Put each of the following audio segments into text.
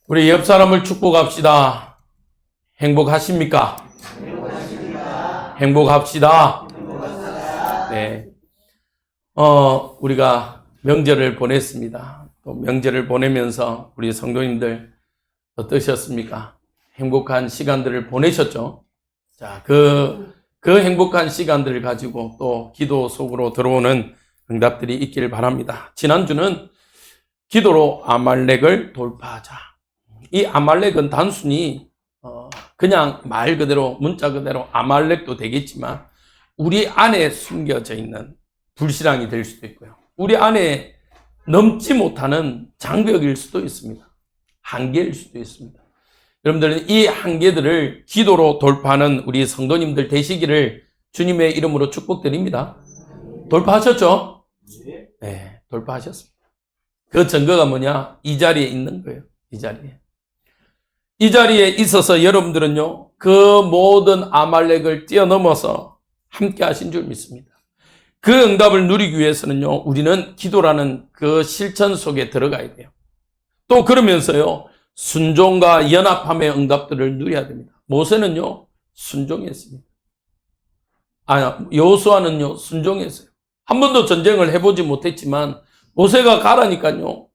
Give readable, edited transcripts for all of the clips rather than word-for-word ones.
우리 옆 사람을 축복합시다. 행복하십니까? 행복합시다. 네. 우리가 명절을 보냈습니다. 또 명절을 보내면서 우리 성도님들 어떠셨습니까? 행복한 시간들을 보내셨죠? 자, 그 행복한 시간들을 가지고 또 기도 속으로 들어오는 응답들이 있기를 바랍니다. 지난주는 기도로 아말렉을 돌파하자. 이 아말렉은 단순히 그냥 말 그대로 문자 그대로 아말렉도 되겠지만 우리 안에 숨겨져 있는 불신앙이 될 수도 있고요. 우리 안에 넘지 못하는 장벽일 수도 있습니다. 한계일 수도 있습니다. 여러분들은 이 한계들을 기도로 돌파하는 우리 성도님들 되시기를 주님의 이름으로 축복드립니다. 돌파하셨죠? 네, 돌파하셨습니다. 그 증거가 뭐냐? 이 자리에 있는 거예요. 이 자리에. 이 자리에 있어서 여러분들은요, 그 모든 아말렉을 뛰어넘어서 함께 하신 줄 믿습니다. 그 응답을 누리기 위해서는요, 우리는 기도라는 그 실천 속에 들어가야 돼요. 또 그러면서요, 순종과 연합함의 응답들을 누려야 됩니다. 모세는요, 순종했습니다. 여호수아는요, 순종했어요. 한 번도 전쟁을 해보지 못했지만 모세가 가라니까요,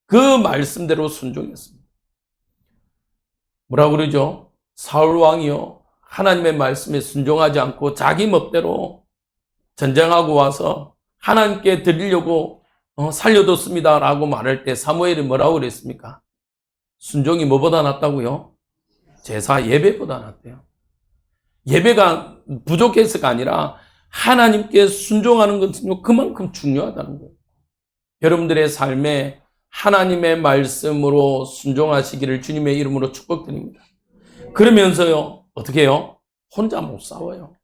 그 말씀대로 순종했습니다. 뭐라고 그러죠? 사울 왕이요, 하나님의 말씀에 순종하지 않고 자기 멋대로 전쟁하고 와서 하나님께 드리려고 살려뒀습니다 라고 말할 때 사무엘이 뭐라고 그랬습니까? 순종이 뭐보다 낫다고요? 제사 예배보다 낫대요. 예배가 부족해서가 아니라 하나님께 순종하는 것은 그만큼 중요하다는 거예요. 여러분들의 삶에 하나님의 말씀으로 순종하시기를 주님의 이름으로 축복드립니다. 그러면서요, 어떻게 해요? 혼자 못 싸워요.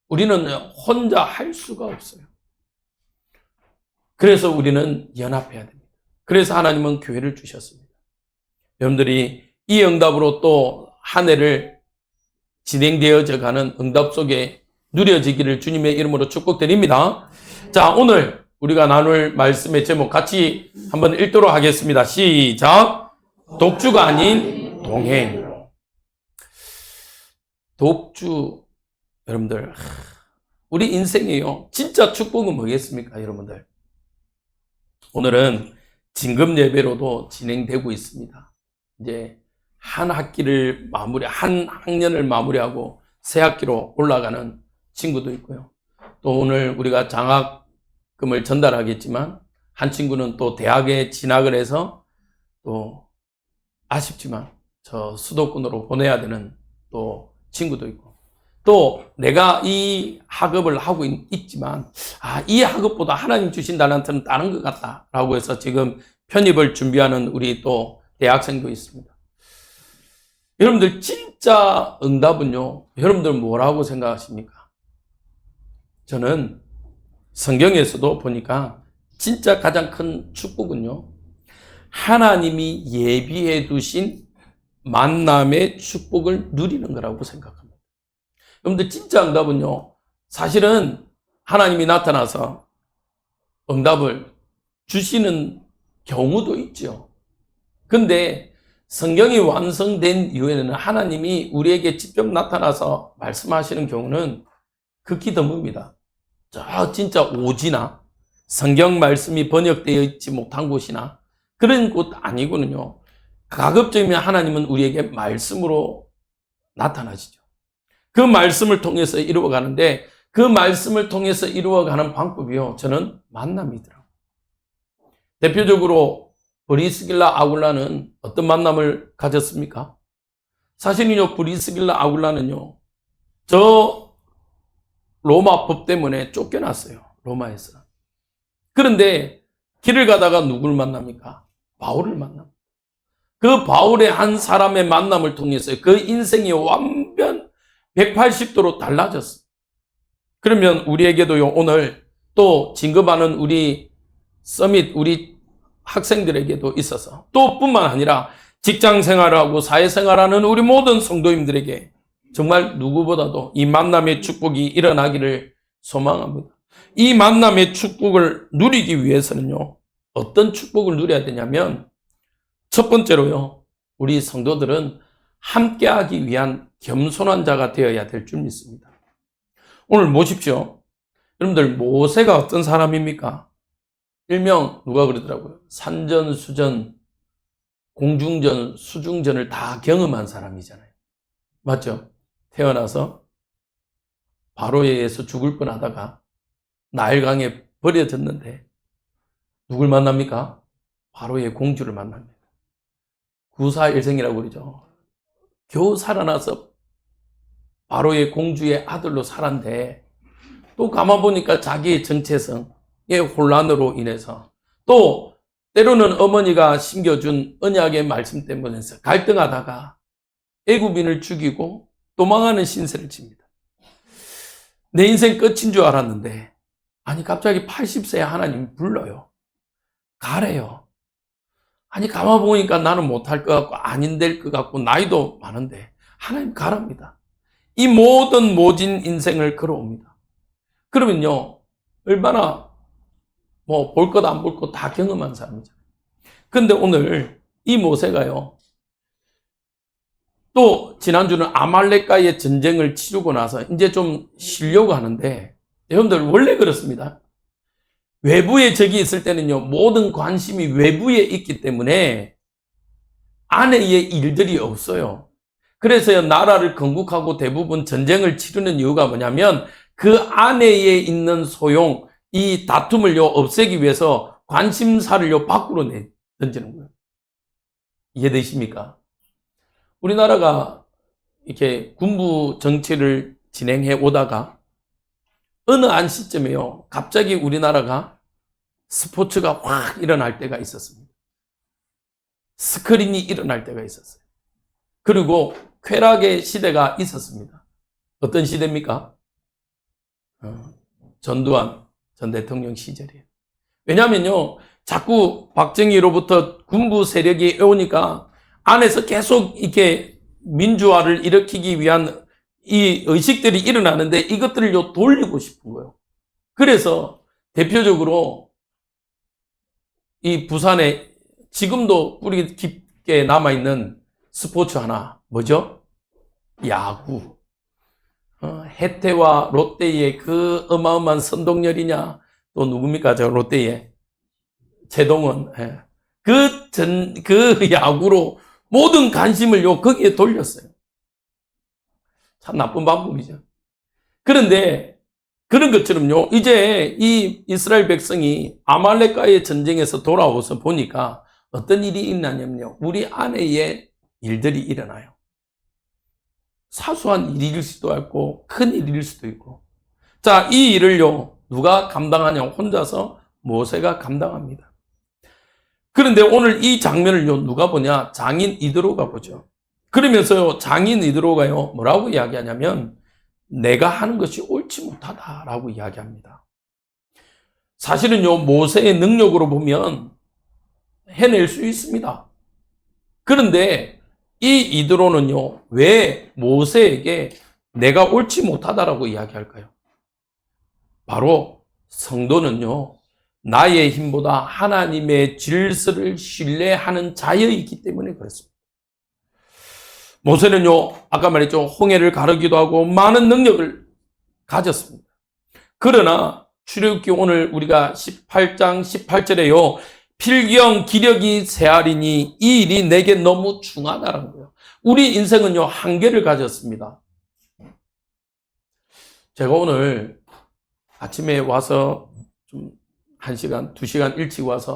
우리는 혼자 할 수가 없어요. 그래서 우리는 연합해야 됩니다. 그래서 하나님은 교회를 주셨습니다. 여러분들이 이 응답으로 또 한 해를 진행되어져 가는 응답 속에 누려지기를 주님의 이름으로 축복드립니다. 자, 오늘 우리가 나눌 말씀의 제목 같이 한번 읽도록 하겠습니다. 시작. 독주가 아닌 동행. 독주, 여러분들, 우리 인생이요, 진짜 축복은 뭐겠습니까, 여러분들? 오늘은 진급 예배로도 진행되고 있습니다. 이제 한 학년을 마무리하고 새 학기로 올라가는 친구도 있고요. 또 오늘 우리가 장학금을 전달하겠지만 한 친구는 또 대학에 진학을 해서 또 아쉽지만 저 수도권으로 보내야 되는 또 친구도 있고, 또 내가 이 학업을 하고 있지만 이 학업보다 하나님 주신 달란트는 다른 것 같다라고 해서 지금 편입을 준비하는 우리 또 대학생도 있습니다. 여러분들 진짜 응답은요, 여러분들 뭐라고 생각하십니까? 저는 성경에서도 보니까 진짜 가장 큰 축복은요, 하나님이 예비해 두신 만남의 축복을 누리는 거라고 생각합니다. 여러분들 진짜 응답은요, 사실은 하나님이 나타나서 응답을 주시는 경우도 있죠. 근데 성경이 완성된 이후에는 하나님이 우리에게 직접 나타나서 말씀하시는 경우는 극히 드뭅니다. 저 진짜 오지나 성경 말씀이 번역되어 있지 못한 곳이나 그런 곳 아니고는요, 가급적이면 하나님은 우리에게 말씀으로 나타나시죠. 그 말씀을 통해서 이루어가는데, 그 말씀을 통해서 이루어가는 방법이요, 저는 만남이더라고요. 대표적으로 브리스길라 아굴라는 어떤 만남을 가졌습니까? 사실은요, 브리스길라 아굴라는요, 저 로마 법 때문에 쫓겨났어요. 로마에서. 그런데 길을 가다가 누굴 만납니까? 바울을 만납니다. 그 바울의 한 사람의 만남을 통해서 그 인생이 완전 180도로 달라졌어요. 그러면 우리에게도요, 오늘 또 진급하는 우리 서밋, 우리 학생들에게도 있어서, 또 뿐만 아니라 직장 생활하고 사회 생활하는 우리 모든 성도님들에게 정말 누구보다도 이 만남의 축복이 일어나기를 소망합니다. 이 만남의 축복을 누리기 위해서는요, 어떤 축복을 누려야 되냐면, 첫 번째로요, 우리 성도들은 함께하기 위한 겸손한 자가 되어야 될 줄 믿습니다. 오늘 보십시오. 여러분들, 모세가 어떤 사람입니까? 일명 누가 그러더라고요. 산전수전, 공중전, 수중전을 다 경험한 사람이잖아요. 맞죠? 태어나서 바로에 의해서 죽을 뻔하다가 나일강에 버려졌는데 누굴 만납니까? 바로의 공주를 만납니다. 구사일생이라고 그러죠. 겨우 살아나서 바로의 공주의 아들로 살았는데 또 가만 보니까 자기의 정체성의 혼란으로 인해서 또 때로는 어머니가 심겨준 언약의 말씀 때문에 갈등하다가 애굽인을 죽이고 도망하는 신세를 칩니다. 내 인생 끝인 줄 알았는데 아니 갑자기 80세에 하나님이 불러요. 가래요. 아니 가만 보니까 나는 못할 것 같고 아닌 될 것 같고 나이도 많은데 하나님 가랍니다. 이 모든 모진 인생을 걸어옵니다. 그러면요 얼마나 뭐 볼 것 안 볼 것 다 경험한 사람이잖아요. 근데 오늘 이 모세가요 또 지난주는 아말렉과의 전쟁을 치르고 나서 이제 좀 쉬려고 하는데 여러분들 원래 그렇습니다. 외부에 적이 있을 때는요 모든 관심이 외부에 있기 때문에 안에의 일들이 없어요. 그래서 나라를 건국하고 대부분 전쟁을 치르는 이유가 뭐냐면 그 안에 있는 소용, 이 다툼을 없애기 위해서 관심사를 밖으로 던지는 거예요. 이해되십니까? 우리나라가 이렇게 군부 정치를 진행해 오다가 어느 한 시점에요 갑자기 우리나라가 스포츠가 확 일어날 때가 있었습니다. 스크린이 일어날 때가 있었어요. 그리고 쾌락의 시대가 있었습니다. 어떤 시대입니까? 전두환 전 대통령 시절이에요. 왜냐하면요 자꾸 박정희로부터 군부 세력이 오니까 안에서 계속 이렇게 민주화를 일으키기 위한 이 의식들이 일어나는데 이것들을 돌리고 싶은 거예요. 그래서 대표적으로 이 부산에 지금도 뿌리 깊게 남아있는 스포츠 하나 뭐죠? 야구. 해태와 롯데의 그 어마어마한 선동열이냐 또 누굽니까? 저 롯데의 최동원. 그 야구로 모든 관심을 거기에 돌렸어요. 참 나쁜 방법이죠. 그런데 그런 것처럼요 이제 이 이스라엘 백성이 아말렉과의 전쟁에서 돌아와서 보니까 어떤 일이 있냐면요 우리 안에 일들이 일어나요. 사소한 일일 수도 있고 큰 일일 수도 있고. 자, 이 일을요 누가 감당하냐? 혼자서 모세가 감당합니다. 그런데 오늘 이 장면을요 누가 보냐? 장인 이드로가 보죠. 그러면서요 장인 이드로가요 뭐라고 이야기하냐면 내가 하는 것이 옳지 못하다라고 이야기합니다. 사실은요 모세의 능력으로 보면 해낼 수 있습니다. 그런데 이 이드로는요 왜 모세에게 내가 옳지 못하다라고 이야기할까요? 바로 성도는요 나의 힘보다 하나님의 질서를 신뢰하는 자여있기 때문에 그렇습니다. 모세는요 아까 말했죠 홍해를 가르기도 하고 많은 능력을 가졌습니다. 그러나 출애굽기 오늘 우리가 18장 18절에요 필경 기력이 세하리니 이 일이 내게 너무 중하다라는 거예요. 우리 인생은요 한계를 가졌습니다. 제가 오늘 아침에 와서 좀 1시간, 2시간 일찍 와서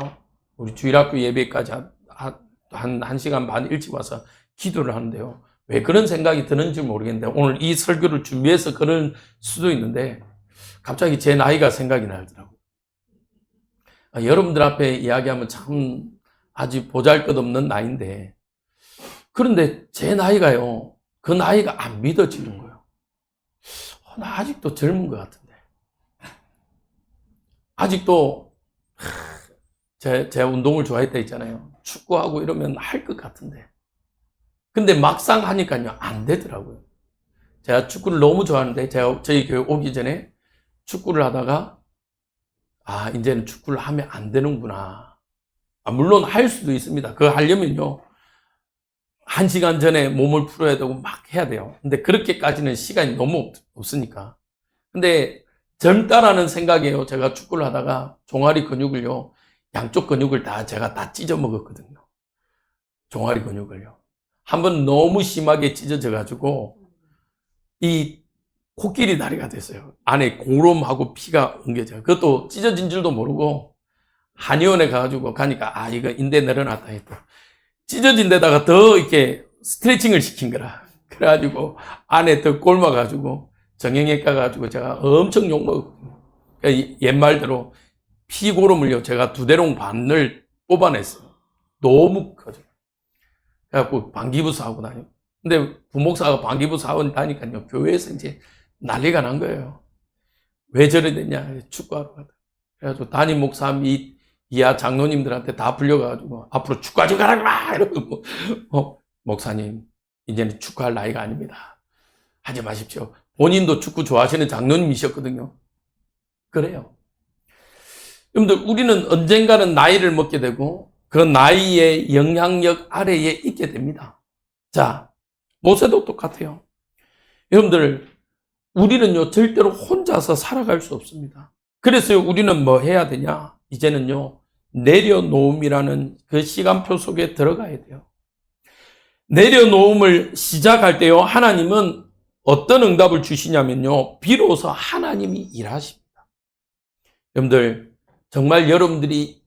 우리 주일학교 예배까지 한 1시간 반 일찍 와서 기도를 하는데요. 왜 그런 생각이 드는지 모르겠는데 오늘 이 설교를 준비해서 그럴 수도 있는데 갑자기 제 나이가 생각이 나더라고요. 여러분들 앞에 이야기하면 참 아주 보잘것없는 나이인데 그런데 제 나이가요. 그 나이가 안 믿어지는 거예요. 나 아직도 젊은 것 같은데. 아직도 제가 운동을 좋아했다 했잖아요. 축구하고 이러면 할 것 같은데. 근데 막상 하니까요. 안 되더라고요. 제가 축구를 너무 좋아하는데 제가 저희 교회 오기 전에 축구를 하다가 이제는 축구를 하면 안 되는구나. 물론 할 수도 있습니다. 그거 하려면요. 1시간 전에 몸을 풀어야 되고 막 해야 돼요. 근데 그렇게까지는 시간이 너무 없으니까. 근데 젊다라는 생각이에요. 제가 축구를 하다가 종아리 근육을요. 양쪽 근육을 제가 다 찢어 먹었거든요. 종아리 근육을요. 한번 너무 심하게 찢어져가지고 이 코끼리 다리가 됐어요. 안에 고름하고 피가 엉겨져요. 그것도 찢어진 줄도 모르고 한의원에 가니까 이거 인대 내려놨다 했고 찢어진 데다가 더 이렇게 스트레칭을 시킨 거라. 그래가지고 안에 더 꼴마가지고 정형외과 가지고 제가 엄청 욕먹었거든요. 그러니까 옛말대로 피고름을요 제가 2대롱 반을 뽑아냈어요. 너무 커져요. 그래갖고 방기부스 하고 다니고. 근데 부목사가 방기부스 하고 다니까요 교회에서 이제 난리가 난 거예요. 왜 저래 됐냐? 축구하러 가다. 그래가지고 담임 목사 및 이하 장로님들한테 다 불려가지고 앞으로 축구하지 가라 이러고 목사님 이제는 축구할 나이가 아닙니다. 하지 마십시오. 본인도 축구 좋아하시는 장로님이셨거든요. 그래요. 여러분들 우리는 언젠가는 나이를 먹게 되고 그 나이의 영향력 아래에 있게 됩니다. 자, 모세도 똑같아요. 여러분들 우리는요 절대로 혼자서 살아갈 수 없습니다. 그래서 우리는 뭐 해야 되냐? 이제는요 내려놓음이라는 그 시간표 속에 들어가야 돼요. 내려놓음을 시작할 때요 하나님은 어떤 응답을 주시냐면요 비로소 하나님이 일하십니다. 여러분들 정말 여러분들이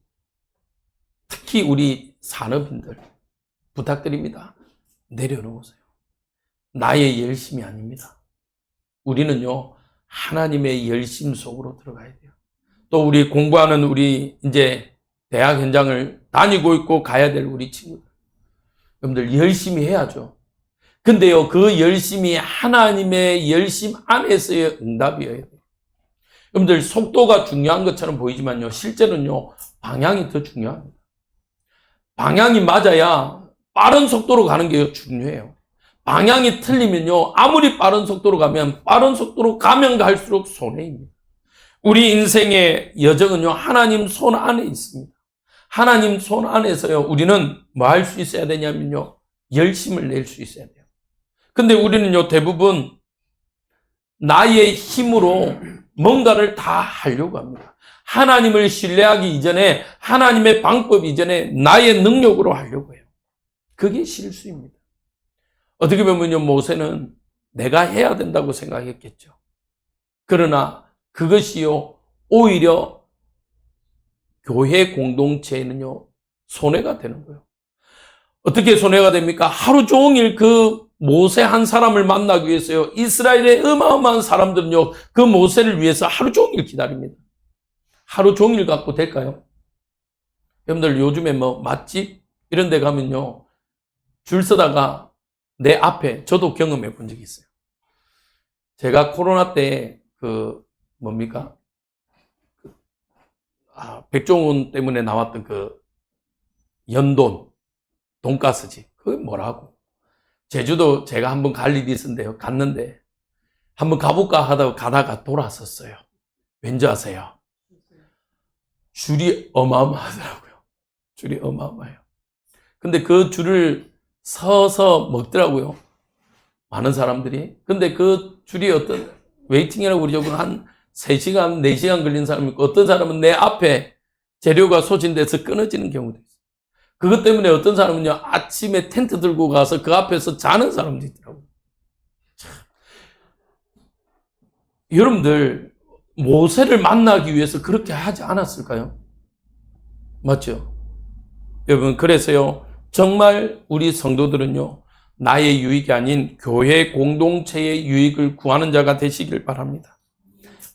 특히 우리 산업인들 부탁드립니다. 내려놓으세요. 나의 열심이 아닙니다. 우리는요 하나님의 열심 속으로 들어가야 돼요. 또 우리 공부하는 우리 이제 대학 현장을 다니고 있고 가야 될 우리 친구들. 여러분들 열심히 해야죠. 근데요, 그 열심이 하나님의 열심 안에서의 응답이어야 돼요. 여러분들 속도가 중요한 것처럼 보이지만요, 실제로는요, 방향이 더 중요합니다. 방향이 맞아야 빠른 속도로 가는 게 중요해요. 방향이 틀리면요, 아무리 빠른 속도로 가면 빠른 속도로 가면 갈수록 손해입니다. 우리 인생의 여정은요, 하나님 손 안에 있습니다. 하나님 손 안에서요, 우리는 뭐 할 수 있어야 되냐면요, 열심을 낼 수 있어야 돼요. 근데 우리는요, 대부분 나의 힘으로 뭔가를 다 하려고 합니다. 하나님을 신뢰하기 이전에, 하나님의 방법 이전에 나의 능력으로 하려고 해요. 그게 실수입니다. 어떻게 보면요, 모세는 내가 해야 된다고 생각했겠죠. 그러나 그것이요, 오히려 교회 공동체에는요, 손해가 되는 거예요. 어떻게 손해가 됩니까? 하루 종일 그 모세 한 사람을 만나기 위해서요, 이스라엘의 어마어마한 사람들은요, 그 모세를 위해서 하루 종일 기다립니다. 하루 종일 갖고 될까요? 여러분들 요즘에 뭐 맛집 이런 데 가면요, 줄 서다가 내 앞에, 저도 경험해 본 적이 있어요. 제가 코로나 때 백종원 때문에 나왔던 그 연돈 돈가스집, 그게 뭐라고? 제주도 제가 한번 갈 일이 있었는데요, 갔는데 한번 가볼까 하다가 가다가 돌아섰어요. 왠지 아세요? 줄이 어마어마하더라고요. 줄이 어마어마해요. 근데 그 줄을 서서 먹더라고요, 많은 사람들이. 근데 그 줄이 어떤 웨이팅이라고 그러죠. 한 3시간, 4시간 걸린 사람이 있고, 어떤 사람은 내 앞에 재료가 소진돼서 끊어지는 경우도 있어요. 그것 때문에 어떤 사람은요, 아침에 텐트 들고 가서 그 앞에서 자는 사람도 있더라고요. 참. 여러분들, 모세를 만나기 위해서 그렇게 하지 않았을까요? 맞죠? 여러분, 그래서요, 정말 우리 성도들은요, 나의 유익이 아닌 교회 공동체의 유익을 구하는 자가 되시길 바랍니다.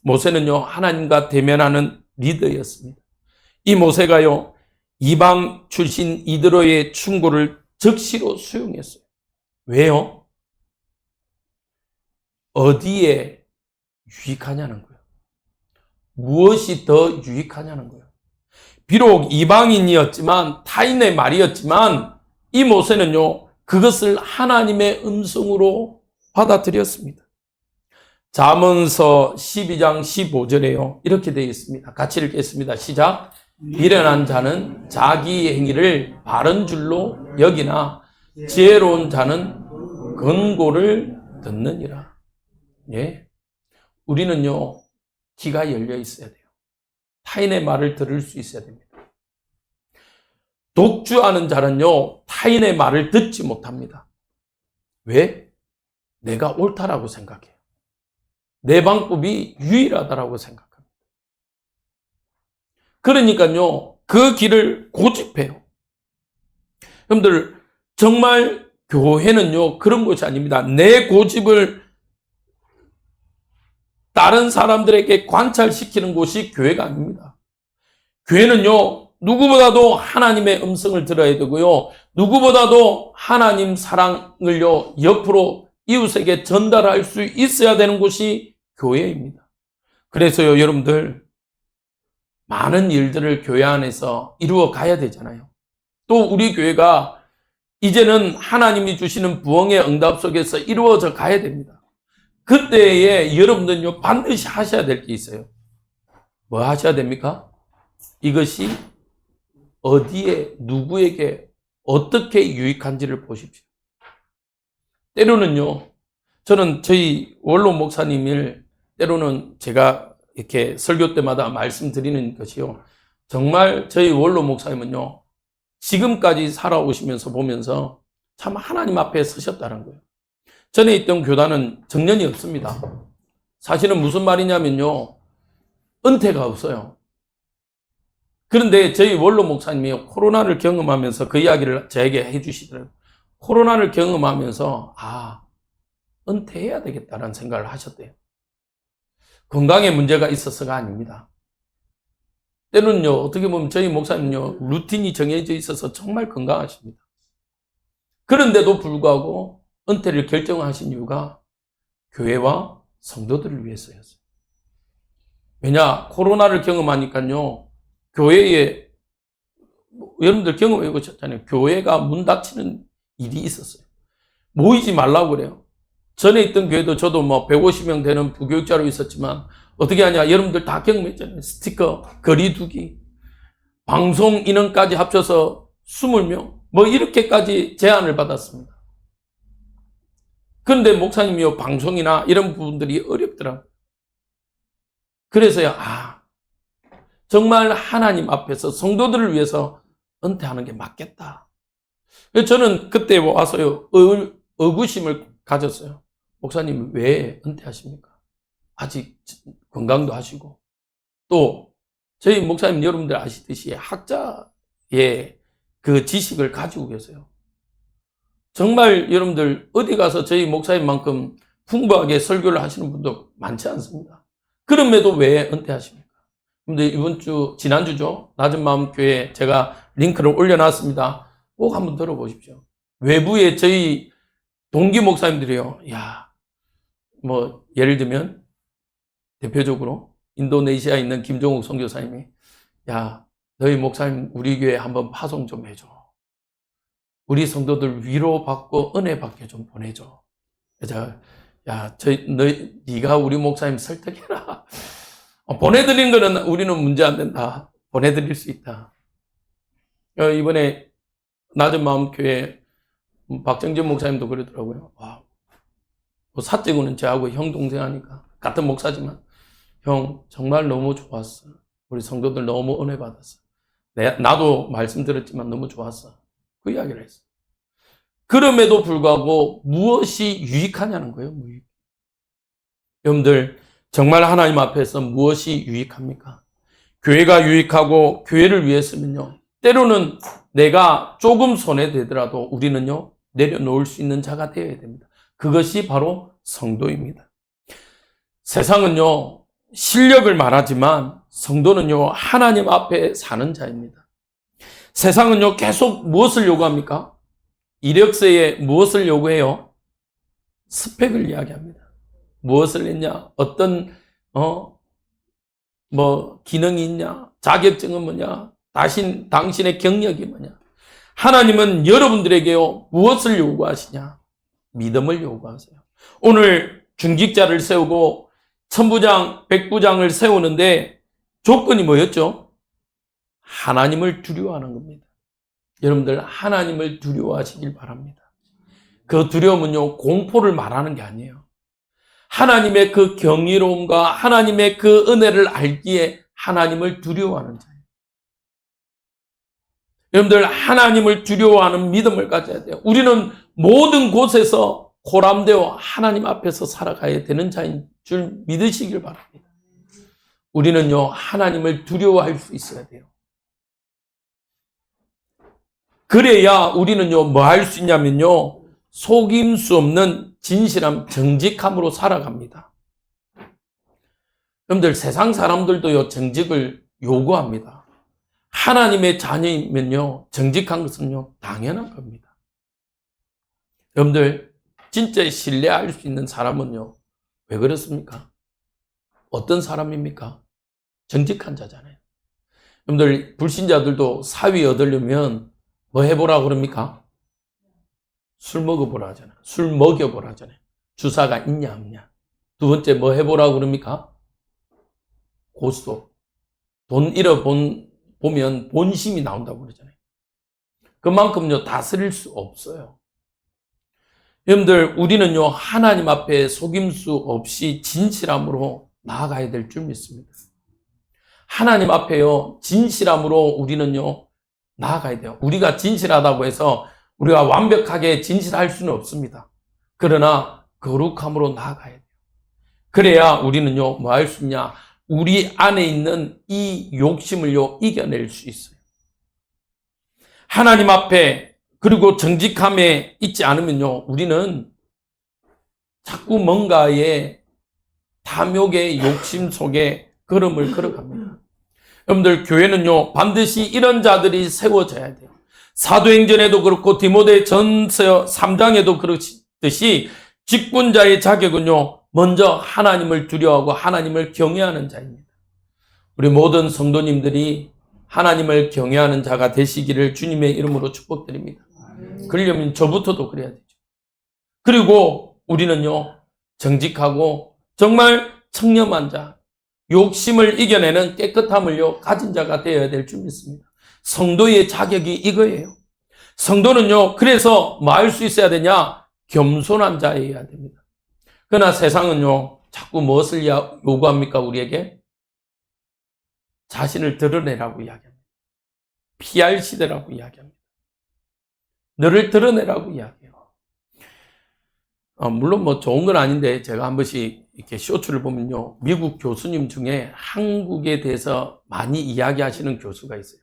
모세는요, 하나님과 대면하는 리더였습니다. 이 모세가요, 이방 출신 이드로의 충고를 적시로 수용했어요. 왜요? 어디에 유익하냐는 거예요. 무엇이 더 유익하냐는 거예요. 비록 이방인이었지만, 타인의 말이었지만, 이 모세는요, 그것을 하나님의 음성으로 받아들였습니다. 잠언서 12장 15절에요. 이렇게 되어 있습니다. 같이 읽겠습니다. 시작. 미련한 자는 자기 행위를 바른 줄로 여기나 지혜로운 자는 권고를 듣느니라. 예. 우리는요, 귀가 열려 있어야 돼요. 타인의 말을 들을 수 있어야 됩니다. 독주하는 자는요, 타인의 말을 듣지 못합니다. 왜? 내가 옳다라고 생각해요. 내 방법이 유일하다라고 생각합니다. 그러니까요, 그 길을 고집해요. 여러분들, 정말 교회는요, 그런 것이 아닙니다. 내 고집을 다른 사람들에게 관찰시키는 곳이 교회가 아닙니다. 교회는요, 누구보다도 하나님의 음성을 들어야 되고요, 누구보다도 하나님 사랑을요, 옆으로 이웃에게 전달할 수 있어야 되는 곳이 교회입니다. 그래서요, 여러분들, 많은 일들을 교회 안에서 이루어 가야 되잖아요. 또 우리 교회가 이제는 하나님이 주시는 부흥의 응답 속에서 이루어져 가야 됩니다. 그때에 여러분들은요, 반드시 하셔야 될 게 있어요. 뭐 하셔야 됩니까? 이것이 어디에, 누구에게, 어떻게 유익한지를 보십시오. 때로는요, 저는 저희 원로 목사님을 때로는 제가 이렇게 설교 때마다 말씀드리는 것이요, 정말 저희 원로 목사님은요, 지금까지 살아오시면서 보면서 참 하나님 앞에 서셨다는 거예요. 전에 있던 교단은 정년이 없습니다. 사실은 무슨 말이냐면요, 은퇴가 없어요. 그런데 저희 원로 목사님이 코로나를 경험하면서 그 이야기를 저에게 해주시더라고요. 코로나를 경험하면서 은퇴해야 되겠다는 생각을 하셨대요. 건강에 문제가 있어서가 아닙니다. 때로는요, 어떻게 보면 저희 목사님은요, 루틴이 정해져 있어서 정말 건강하십니다. 그런데도 불구하고 은퇴를 결정하신 이유가 교회와 성도들을 위해서였어요. 왜냐, 코로나를 경험하니까요, 교회에, 여러분들 경험해 보셨잖아요. 교회가 문 닫히는 일이 있었어요. 모이지 말라고 그래요. 전에 있던 교회도 저도 150명 되는 부교육자로 있었지만, 어떻게 하냐, 여러분들 다 경험했잖아요. 스티커, 거리두기, 방송 인원까지 합쳐서 20명, 이렇게까지 제안을 받았습니다. 그런데 목사님이요, 방송이나 이런 부분들이 어렵더라고요. 그래서야, 정말 하나님 앞에서 성도들을 위해서 은퇴하는 게 맞겠다. 저는 그때 와서요, 의구심을 가졌어요. 목사님 왜 은퇴하십니까? 아직 건강도 하시고, 또 저희 목사님 여러분들 아시듯이 학자의 그 지식을 가지고 계세요. 정말 여러분들 어디 가서 저희 목사님만큼 풍부하게 설교를 하시는 분도 많지 않습니다. 그럼에도 왜 은퇴하십니까? 근데 이번 주, 지난주죠, 낮은 마음 교회 제가 링크를 올려놨습니다. 꼭 한번 들어보십시오. 외부에 저희 동기 목사님들이요, 예를 들면 대표적으로 인도네시아에 있는 김종욱 선교사님이, 너희 목사님 우리 교회 한번 파송 좀 해줘. 우리 성도들 위로받고 은혜 받게 좀 보내줘. 그래서 네가 우리 목사님 설득해라. 보내드린 거는 우리는 문제 안 된다. 보내드릴 수 있다. 이번에 낮은 마음 교회 박정진 목사님도 그러더라고요. 사적으로는 저하고 형 동생 하니까 같은 목사지만, 형 정말 너무 좋았어. 우리 성도들 너무 은혜 받았어. 나도 말씀 들었지만 너무 좋았어. 그 이야기를 했어. 그럼에도 불구하고 무엇이 유익하냐는 거예요. 여러분들, 정말 하나님 앞에서 무엇이 유익합니까? 교회가 유익하고 교회를 위해서는요, 때로는 내가 조금 손해되더라도 우리는요, 내려놓을 수 있는 자가 되어야 됩니다. 그것이 바로 성도입니다. 세상은요, 실력을 말하지만 성도는요, 하나님 앞에 사는 자입니다. 세상은요, 계속 무엇을 요구합니까? 이력서에 무엇을 요구해요? 스펙을 이야기합니다. 무엇을 했냐? 어떤, 기능이 있냐? 자격증은 뭐냐? 당신의 경력이 뭐냐? 하나님은 여러분들에게요, 무엇을 요구하시냐? 믿음을 요구하세요. 오늘 중직자를 세우고 천부장, 백부장을 세우는데 조건이 뭐였죠? 하나님을 두려워하는 겁니다. 여러분들 하나님을 두려워하시길 바랍니다. 그 두려움은요, 공포를 말하는 게 아니에요. 하나님의 그 경이로움과 하나님의 그 은혜를 알기에 하나님을 두려워하는 자예요. 여러분들 하나님을 두려워하는 믿음을 가져야 돼요. 우리는 모든 곳에서 고람되어 하나님 앞에서 살아가야 되는 자인 줄 믿으시길 바랍니다. 우리는요, 하나님을 두려워할 수 있어야 돼요. 그래야 우리는요, 뭐 할 수 있냐면요, 속임 수 없는 진실함, 정직함으로 살아갑니다. 여러분들 세상 사람들도요, 정직을 요구합니다. 하나님의 자녀이면요, 정직한 것은요, 당연한 겁니다. 여러분들 진짜 신뢰할 수 있는 사람은요, 왜 그렇습니까? 어떤 사람입니까? 정직한 자잖아요. 여러분들 불신자들도 사위 얻으려면 뭐 해보라 그럽니까? 술 먹어보라 하잖아요. 술 먹여보라 하잖아요. 주사가 있냐 없냐. 두 번째 뭐 해보라 그럽니까? 고소. 돈 잃어보면 본심이 나온다고 그러잖아요. 그만큼요, 다스릴 수 없어요. 여러분들 우리는요, 하나님 앞에 속임수 없이 진실함으로 나아가야 될 줄 믿습니다. 하나님 앞에요, 진실함으로 우리는요, 나아가야 돼요. 우리가 진실하다고 해서 우리가 완벽하게 진실할 수는 없습니다. 그러나 거룩함으로 나아가야 돼요. 그래야 우리는요, 뭐 할 수 있냐? 우리 안에 있는 이 욕심을요, 이겨낼 수 있어요. 하나님 앞에 그리고 정직함에 있지 않으면요, 우리는 자꾸 뭔가의 탐욕의 욕심 속에 걸음을 걸어갑니다. 여러분들 교회는요, 반드시 이런 자들이 세워져야 돼요. 사도행전에도 그렇고 디모데전서 3장에도 그렇듯이 직분자의 자격은요, 먼저 하나님을 두려워하고 하나님을 경외하는 자입니다. 우리 모든 성도님들이 하나님을 경외하는 자가 되시기를 주님의 이름으로 축복드립니다. 그러려면 저부터도 그래야 되죠. 그리고 우리는요, 정직하고 정말 청렴한 자, 욕심을 이겨내는 깨끗함을요, 가진 자가 되어야 될 줄 믿습니다. 성도의 자격이 이거예요. 성도는요, 그래서 뭐 할 수 있어야 되냐? 겸손한 자여야 됩니다. 그러나 세상은요, 자꾸 무엇을 요구합니까, 우리에게? 자신을 드러내라고 이야기합니다. PR 시대라고 이야기합니다. 너를 드러내라고 이야기해요. 물론 뭐 좋은 건 아닌데, 제가 한 번씩 이렇게 쇼츠를 보면요, 미국 교수님 중에 한국에 대해서 많이 이야기하시는 교수가 있어요.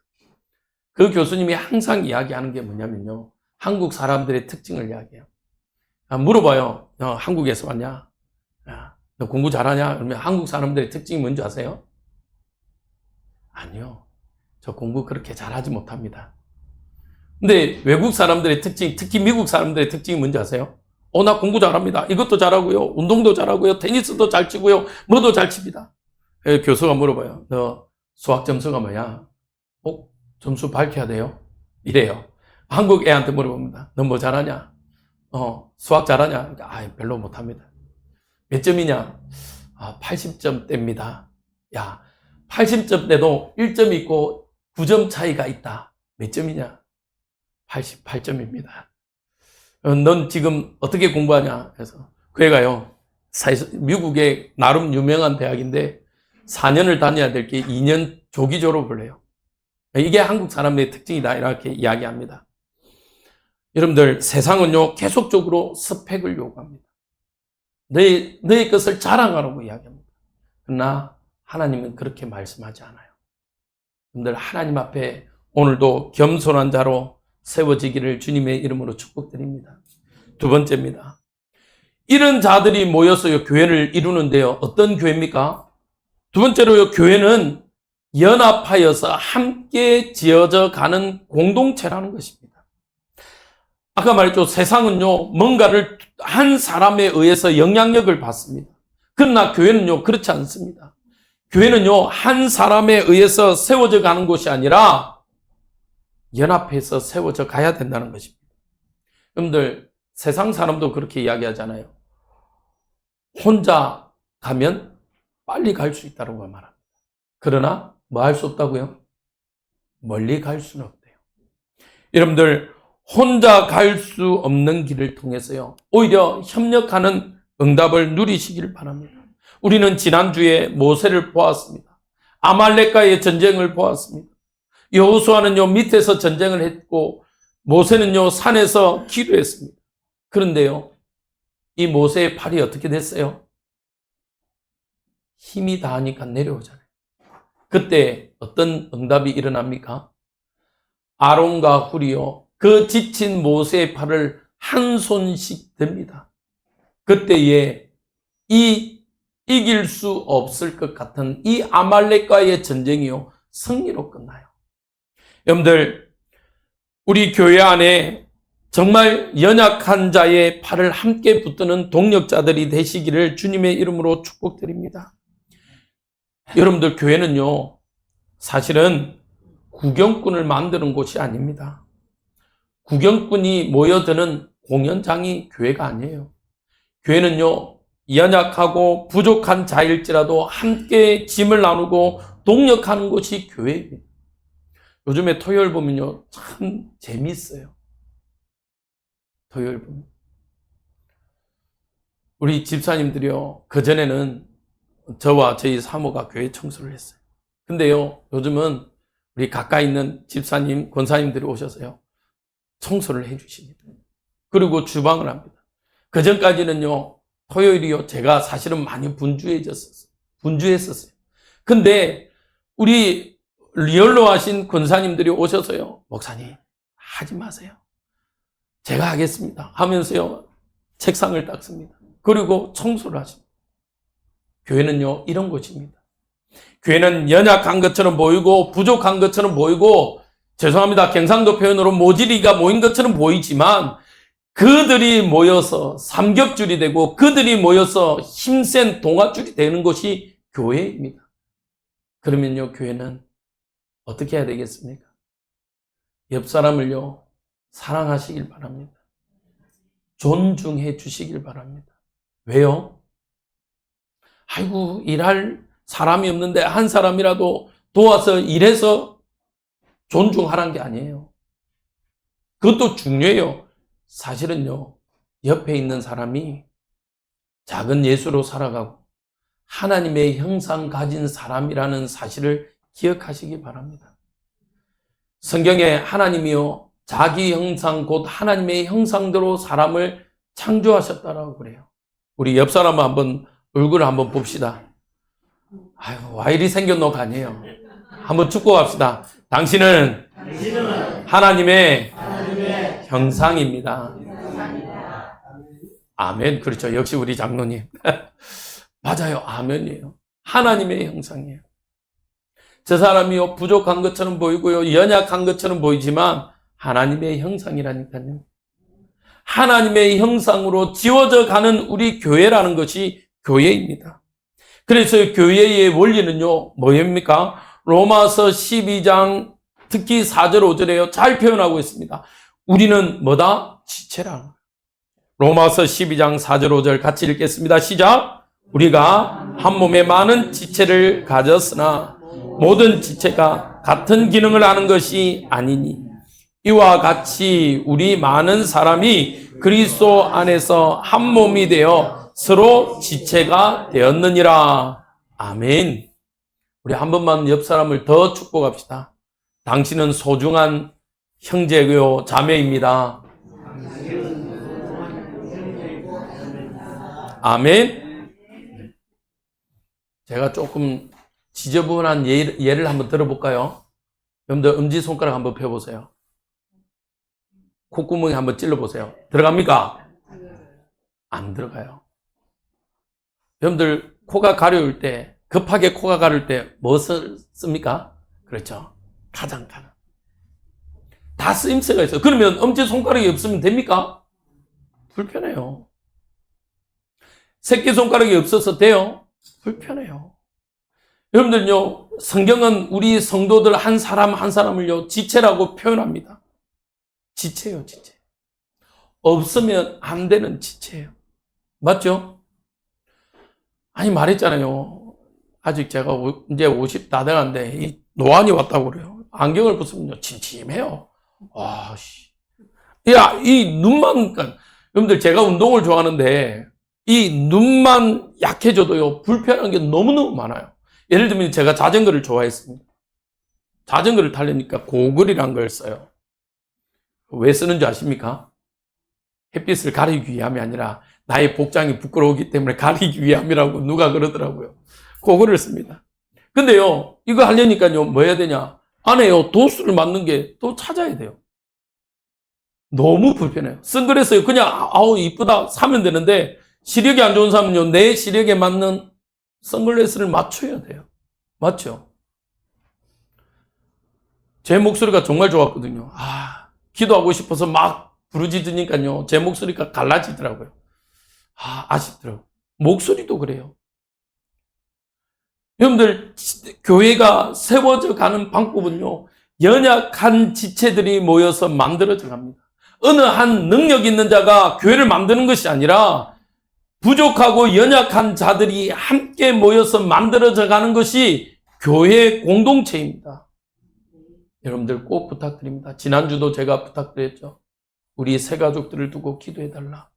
그 교수님이 항상 이야기하는 게 뭐냐면요, 한국 사람들의 특징을 이야기해요. 물어봐요. 너 한국에서 왔냐? 너 공부 잘하냐? 그러면 한국 사람들의 특징이 뭔지 아세요? 아니요. 저 공부 그렇게 잘하지 못합니다. 근데 외국 사람들의 특징, 특히 미국 사람들의 특징이 뭔지 아세요? 나 공부 잘합니다. 이것도 잘하고요. 운동도 잘하고요. 테니스도 잘 치고요. 뭐도 잘 칩니다. 교수가 물어봐요. 너 수학 점수가 뭐야? 점수 밝혀야 돼요? 이래요. 한국 애한테 물어봅니다. 너 뭐 잘하냐? 수학 잘하냐? 별로 못합니다. 몇 점이냐? 80점대입니다. 야, 80점대도 1점 있고 9점 차이가 있다. 몇 점이냐? 88점입니다. 넌 지금 어떻게 공부하냐? 그래서 그 애가요, 미국의 나름 유명한 대학인데 4년을 다녀야 될 게 2년 조기 졸업을 해요. 이게 한국 사람의 특징이다, 이렇게 이야기합니다. 여러분들 세상은요, 계속적으로 스펙을 요구합니다. 너의 것을 자랑하라고 이야기합니다. 그러나 하나님은 그렇게 말씀하지 않아요. 여러분들 하나님 앞에 오늘도 겸손한 자로 세워지기를 주님의 이름으로 축복드립니다. 두 번째입니다. 이런 자들이 모여서 교회를 이루는데요, 어떤 교회입니까? 두 번째로요, 교회는 연합하여서 함께 지어져 가는 공동체라는 것입니다. 아까 말했죠. 세상은요, 뭔가를 한 사람에 의해서 영향력을 받습니다. 그러나 교회는요, 그렇지 않습니다. 교회는요, 한 사람에 의해서 세워져 가는 곳이 아니라 연합해서 세워져 가야 된다는 것입니다. 여러분들, 세상 사람도 그렇게 이야기하잖아요. 혼자 가면 빨리 갈 수 있다고 말합니다. 그러나 뭐 할 수 없다고요? 멀리 갈 수는 없대요. 여러분들, 혼자 갈 수 없는 길을 통해서요, 오히려 협력하는 응답을 누리시길 바랍니다. 우리는 지난주에 모세를 보았습니다. 아말렉과의 전쟁을 보았습니다. 여호수아는요, 밑에서 전쟁을 했고, 모세는요, 산에서 기도했습니다. 그런데요, 이 모세의 팔이 어떻게 됐어요? 힘이 다하니까 내려오잖아요. 그때 어떤 응답이 일어납니까? 아론과 훌이요, 그 지친 모세의 팔을 한 손씩 듭니다. 그때에 이길 수 없을 것 같은 이 아말렉과의 전쟁이요, 승리로 끝나요. 여러분들, 우리 교회 안에 정말 연약한 자의 팔을 함께 붙드는 동력자들이 되시기를 주님의 이름으로 축복드립니다. 여러분들, 교회는요, 사실은 구경꾼을 만드는 곳이 아닙니다. 구경꾼이 모여드는 공연장이 교회가 아니에요. 교회는요, 연약하고 부족한 자일지라도 함께 짐을 나누고 동력하는 곳이 교회입니다. 요즘에 토요일 보면요, 참 재미있어요. 토요일 보면. 우리 집사님들이요, 그전에는 저와 저희 사모가 교회 청소를 했어요. 근데요, 요즘은 우리 가까이 있는 집사님, 권사님들이 오셔서요, 청소를 해주십니다. 그리고 주방을 합니다. 그전까지는요, 토요일이요, 제가 사실은 많이 분주했었어요. 근데 우리 리얼로 하신 권사님들이 오셔서요, 목사님, 하지 마세요. 제가 하겠습니다. 하면서요, 책상을 닦습니다. 그리고 청소를 하십니다. 교회는요, 이런 곳입니다. 교회는 연약한 것처럼 보이고 부족한 것처럼 보이고, 죄송합니다, 경상도 표현으로 모질이가 모인 것처럼 보이지만, 그들이 모여서 삼겹줄이 되고 그들이 모여서 힘센 동아줄이 되는 것이 교회입니다. 그러면요, 교회는 어떻게 해야 되겠습니까? 옆 사람을요, 사랑하시길 바랍니다. 존중해 주시길 바랍니다. 왜요? 아이고, 일할 사람이 없는데 한 사람이라도 도와서 일해서 존중하라는 게 아니에요. 그것도 중요해요. 사실은요, 옆에 있는 사람이 작은 예수로 살아가고 하나님의 형상 가진 사람이라는 사실을 기억하시기 바랍니다. 성경에 하나님이요, 자기 형상 곧 하나님의 형상대로 사람을 창조하셨다라고 그래요. 우리 옆 사람 한번 얼굴을 한번 봅시다. 아유, 와 이리 생겼노가 아니에요. 한번 축구 갑시다. 당신은 하나님의 형상입니다. 아멘. 그렇죠. 역시 우리 장로님. 맞아요. 아멘이에요. 하나님의 형상이에요. 저 사람이요, 부족한 것처럼 보이고요, 연약한 것처럼 보이지만 하나님의 형상이라니까요. 하나님의 형상으로 지워져 가는 우리 교회라는 것이 교회입니다. 그래서 교회의 원리는요, 뭐입니까? 로마서 12장 특히 4절 5절에요, 잘 표현하고 있습니다. 우리는 뭐다? 지체라는 거예요. 로마서 12장 4절 5절 같이 읽겠습니다. 시작. 우리가 한 몸에 많은 지체를 가졌으나 모든 지체가 같은 기능을 하는 것이 아니니 이와 같이 우리 많은 사람이 그리스도 안에서 한 몸이 되어 서로 지체가 되었느니라. 아멘. 우리 한 번만 옆 사람을 더 축복합시다. 당신은 소중한 형제요 자매입니다. 아멘. 제가 조금 지저분한 예를 한번 들어볼까요? 여러분들 엄지손가락 한번 펴보세요. 콧구멍에 한번 찔러보세요. 들어갑니까? 안 들어가요. 여러분들 코가 가려울 때, 급하게 코가 가려울 때 뭐 씁니까? 그렇죠. 가장. 다 쓰임새가 있어요. 그러면 엄지손가락이 없으면 됩니까? 불편해요. 새끼손가락이 없어서 돼요? 불편해요. 여러분들요, 성경은 우리 성도들 한 사람 한 사람을요, 지체라고 표현합니다. 지체요, 지체. 없으면 안 되는 지체예요. 맞죠? 아니, 말했잖아요. 아직 제가 이제 50 다 돼가는데 이 노안이 왔다고 그래요. 안경을 벗으면요, 침침해요. 와, 씨. 야, 이 눈만, 그러니까 여러분들 제가 운동을 좋아하는데, 이 눈만 약해져도요, 불편한 게 너무너무 많아요. 예를 들면 제가 자전거를 좋아했습니다. 자전거를 타려니까 고글이란 걸 써요. 왜 쓰는 줄 아십니까? 햇빛을 가리기 위함이 아니라 나의 복장이 부끄러우기 때문에 가리기 위함이라고 누가 그러더라고요. 고글을 씁니다. 근데요, 이거 하려니까요, 뭐 해야 되냐? 안에요, 도수를 맞는 게 또 찾아야 돼요. 너무 불편해요. 선글라스 그냥, 아우, 이쁘다 사면 되는데, 시력이 안 좋은 사람은요, 내 시력에 맞는 선글라스를 맞춰야 돼요. 맞죠? 제 목소리가 정말 좋았거든요. 기도하고 싶어서 막 부르짖으니까요, 제 목소리가 갈라지더라고요. 아쉽더라고요. 목소리도 그래요. 여러분들, 교회가 세워져 가는 방법은요, 연약한 지체들이 모여서 만들어져 갑니다. 어느 한 능력 있는 자가 교회를 만드는 것이 아니라 부족하고 연약한 자들이 함께 모여서 만들어져 가는 것이 교회 공동체입니다. 여러분들 꼭 부탁드립니다. 지난주도 제가 부탁드렸죠. 우리 새가족들을 두고 기도해달라.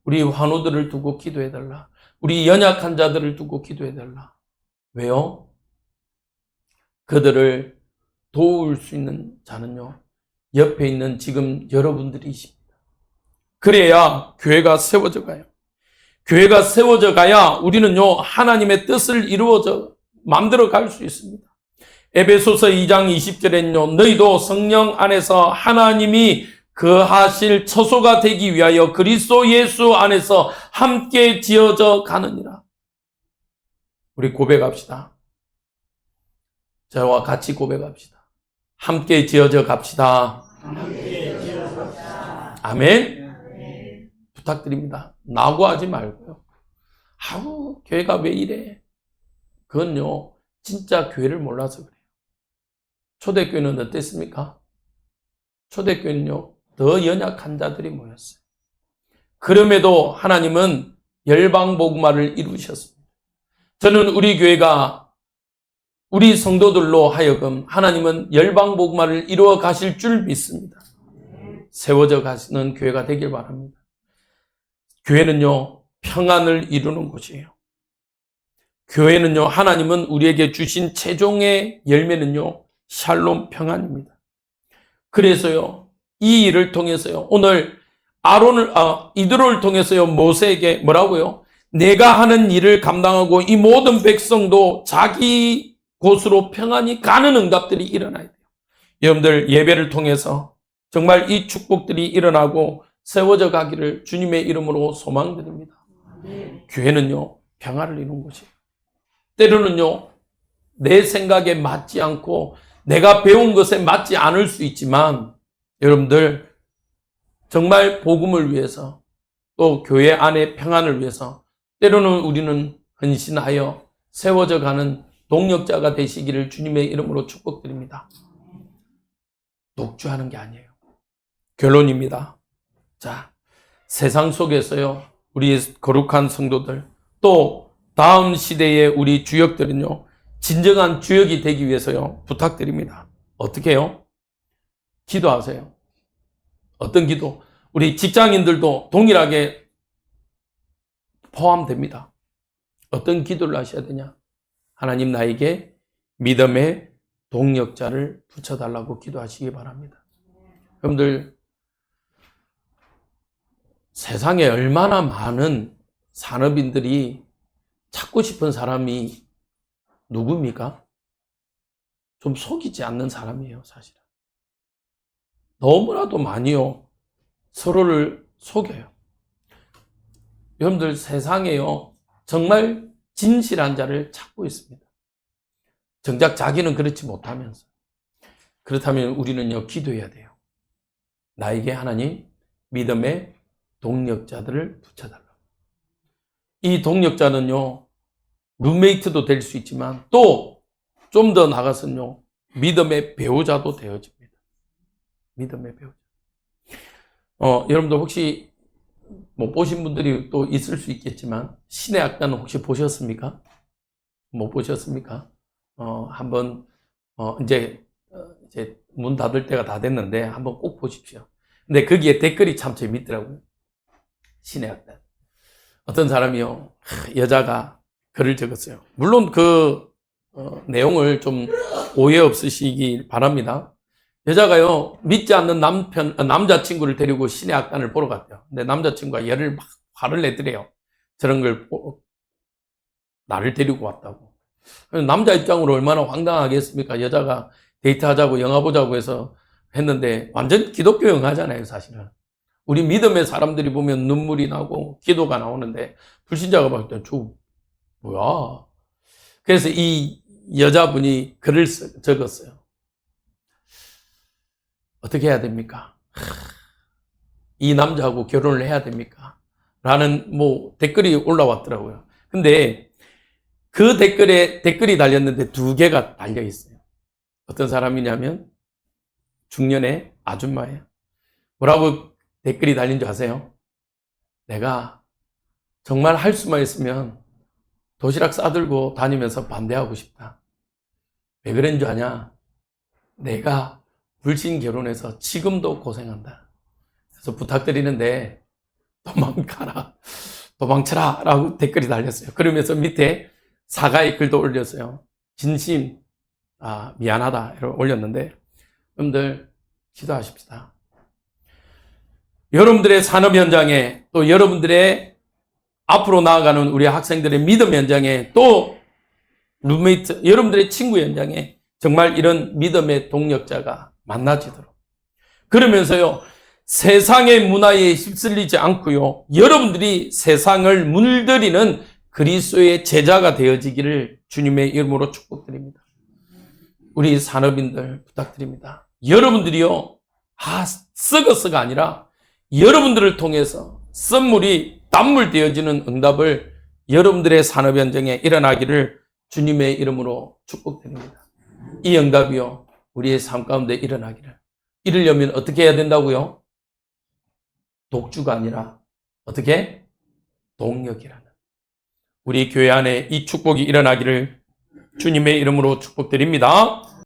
우리 환우들을 두고 기도해달라. 우리 연약한 자들을 두고 기도해달라. 왜요? 그들을 도울 수 있는 자는요, 옆에 있는 지금 여러분들이십니다. 그래야 교회가 세워져 가요. 교회가 세워져 가야 우리는요, 하나님의 뜻을 만들어 갈 수 있습니다. 에베소서 2장 20절에는요, 너희도 성령 안에서 하나님이 거하실 처소가 되기 위하여 그리스도 예수 안에서 함께 지어져 가느니라. 우리 고백합시다. 저와 같이 고백합시다. 함께 지어져 갑시다. 아멘. 부탁드립니다. 낙오하지 말고요. 교회가 왜 이래? 그건요, 진짜 교회를 몰라서 그래요. 초대교회는 어땠습니까? 초대교회는요, 더 연약한 자들이 모였어요. 그럼에도 하나님은 열방복음화를 이루셨습니다. 저는 우리 교회가 우리 성도들로 하여금 하나님은 열방복음화를 이루어 가실 줄 믿습니다. 세워져 가시는 교회가 되길 바랍니다. 교회는요, 평안을 이루는 곳이에요. 교회는요, 하나님은 우리에게 주신 최종의 열매는요, 샬롬 평안입니다. 그래서요, 이 일을 통해서요, 오늘 이드로를 통해서요, 모세에게 뭐라고요? 내가 하는 일을 감당하고 이 모든 백성도 자기 곳으로 평안히 가는 응답들이 일어나야 돼요. 여러분들 예배를 통해서 정말 이 축복들이 일어나고 세워져 가기를 주님의 이름으로 소망드립니다. 교회는요, 평화를 이루는 곳이에요. 때로는요, 내 생각에 맞지 않고 내가 배운 것에 맞지 않을 수 있지만 여러분들 정말 복음을 위해서 또 교회 안의 평안을 위해서 때로는 우리는 헌신하여 세워져 가는 동력자가 되시기를 주님의 이름으로 축복드립니다. 독주하는 게 아니에요. 결론입니다. 자, 세상 속에서요, 우리 거룩한 성도들, 또 다음 시대의 우리 주역들은요, 진정한 주역이 되기 위해서요, 부탁드립니다. 어떻게 해요? 기도하세요. 어떤 기도? 우리 직장인들도 동일하게 포함됩니다. 어떤 기도를 하셔야 되냐? 하나님 나에게 믿음의 동력자를 붙여달라고 기도하시기 바랍니다. 여러분들, 세상에 얼마나 많은 산업인들이 찾고 싶은 사람이 누굽니까? 좀 속이지 않는 사람이에요, 사실은. 너무나도 많이요, 서로를 속여요. 여러분들, 세상에요, 정말 진실한 자를 찾고 있습니다. 정작 자기는 그렇지 못하면서. 그렇다면 우리는요, 기도해야 돼요. 나에게 하나님 믿음의 동력자들을 붙여달라고. 이 동력자는요, 룸메이트도 될 수 있지만 또 좀 더 나가서는요, 믿음의 배우자도 되어집니다. 믿음의 배우자. 여러분들 혹시 못 보신 분들이 또 있을 수 있겠지만 신의 악단은 혹시 보셨습니까? 못 보셨습니까? 한번 이제 이제 문 닫을 때가 다 됐는데 한번 꼭 보십시오. 근데 거기에 댓글이 참 재밌더라고요. 신의 악단. 어떤 사람이요, 여자가 글을 적었어요. 물론 그 내용을 좀 오해 없으시길 바랍니다. 여자가요, 믿지 않는 남자친구를 데리고 신의 악단을 보러 갔대요. 근데 남자친구가 열을 막 화를 내더래요. 저런 걸 나를 데리고 왔다고. 남자 입장으로 얼마나 황당하겠습니까? 여자가 데이트하자고 영화 보자고 해서 했는데 완전 기독교 영화잖아요, 사실은. 우리 믿음의 사람들이 보면 눈물이 나고 기도가 나오는데 불신자가 봤을 때 저 뭐야? 그래서 이 여자분이 글을 적었어요. 어떻게 해야 됩니까? 이 남자하고 결혼을 해야 됩니까? 라는 댓글이 올라왔더라고요. 근데 그 댓글에 댓글이 달렸는데 2개가 달려 있어요. 어떤 사람이냐면 중년의 아줌마예요. 뭐라고 댓글이 달린 줄 아세요? 내가 정말 할 수만 있으면 도시락 싸들고 다니면서 반대하고 싶다. 왜 그런 줄 아냐? 내가 불신 결혼해서 지금도 고생한다. 그래서 부탁드리는데 도망가라, 도망쳐라 라고 댓글이 달렸어요. 그러면서 밑에 사과의 글도 올렸어요. 진심 미안하다 이렇게 올렸는데, 여러분들 기도하십시다. 여러분들의 산업 현장에, 또 여러분들의 앞으로 나아가는 우리 학생들의 믿음 현장에, 또 룸메이트, 여러분들의 친구 현장에 정말 이런 믿음의 동력자가 만나지도록, 그러면서요, 세상의 문화에 휩쓸리지 않고요, 여러분들이 세상을 물들이는 그리스도의 제자가 되어지기를 주님의 이름으로 축복드립니다. 우리 산업인들 부탁드립니다. 여러분들이요, 썩어서가 아니라 여러분들을 통해서 선물이 단물 되어지는 응답을 여러분들의 산업 현장에 일어나기를 주님의 이름으로 축복드립니다. 이 응답이요, 우리의 삶 가운데 일어나기를. 이러려면 어떻게 해야 된다고요? 독주가 아니라 어떻게? 동력이라는. 우리 교회 안에 이 축복이 일어나기를 주님의 이름으로 축복드립니다.